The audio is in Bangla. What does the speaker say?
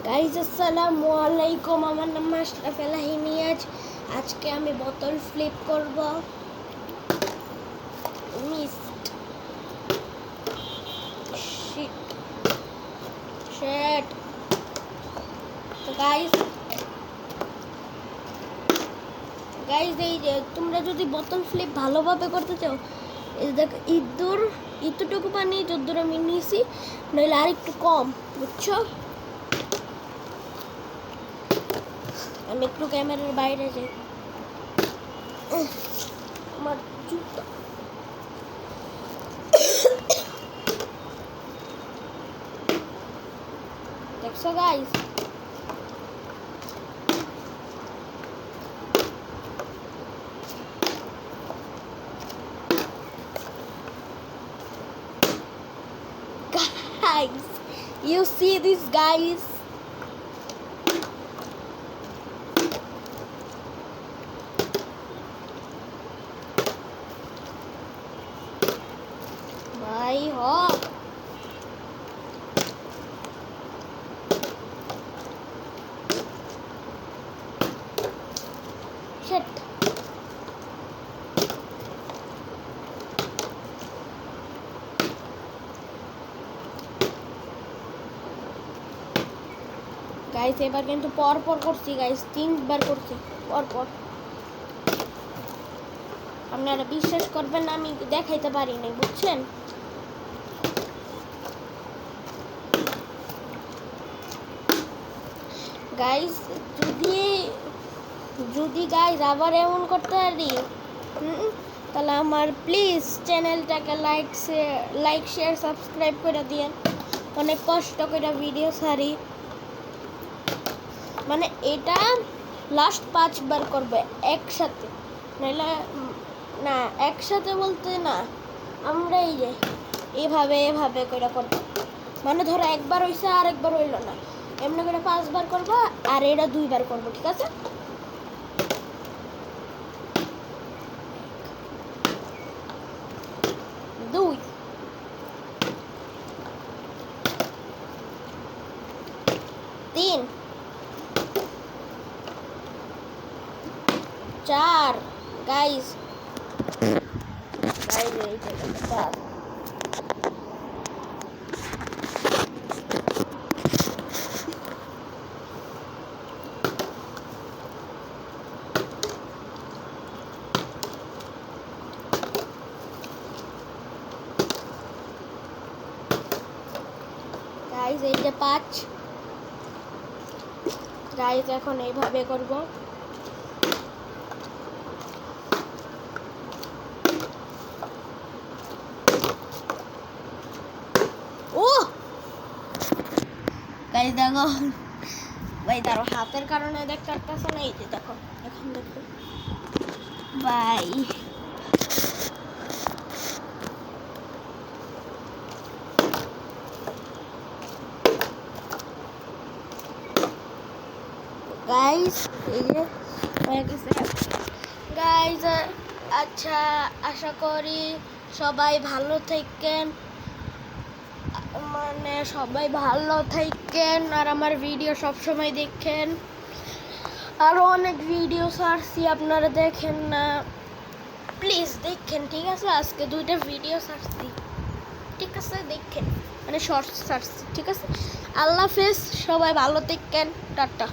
গাইজ আসসালামু আলাইকুম, আমার নাম আশরাফ এলাহি মিয়াজ। আজকে আমি বোতল ফ্লিপ করব। মিস্ট শিট শিট তো গাইজ এই যে তোমরা যদি বোতল ফ্লিপ ভালোভাবে করতে চাও, এই দেখো ইতটুকু পানি যদ্দূর আমি নিয়েছি, নইলে আর একটু কম, বুঝছো? আমি একটু ক্যামেরার বাইরে যাই। আমার জুতো দেখছো guys? Guys, you see this, guys? ভাই হোক shit. গাইস এবার কিন্তু পর করছি গাইস, 3বার করছি পর। আপনারা বিশ্বাস করবেন না, আমি দেখাইতে পারি নাই, বুঝছেন? গাইস যদি গাইস আবার এমন করতে পারি, তাহলে আমার প্লিজ চ্যানেলটাকে লাইক শেয়ার সাবস্ক্রাইব করে দিয়েন। অনেক কষ্ট করে ভিডিও ছাড়ি, মানে এটা লাস্ট 5বার করবে একসাথে, নাহলে না একসাথে বলতে না, আমরা এই যে এভাবে করে করবো। মানে ধরো একবার হইছে আর একবার হইলো না, এমনি করে 5বার করবো, আর এটা 2বার করবো, ঠিক আছে? দুই, তিন, 4 গাইস এই যে 4। গাইস এই যে 5। গাইস এখন এইভাবে করব। ও গাইস দেখো ভাই, তার হাতের কারণে দেখতে পারতেছ না, এই যে দেখো, এখন দেখো ভাই। গাইস এই যে হয়ে গেছে গাইস। আচ্ছা, আশা করি সবাই ভালো থাকেন, মানে সবাই ভালো থাকেন, আর আমার ভিডিও সবসময় দেখেন। আরও অনেক ভিডিও ছাড়ছি, আপনারা দেখেন না, প্লিজ দেখেন, ঠিক আছে? আজকে 2টা ভিডিও ছাড়ছি, ঠিক আছে? দেখেন, মানে শর্টস ছাড়ছি, ঠিক আছে? আল্লাহ হাফেজ, সবাই ভালো থাকেন, টাটা।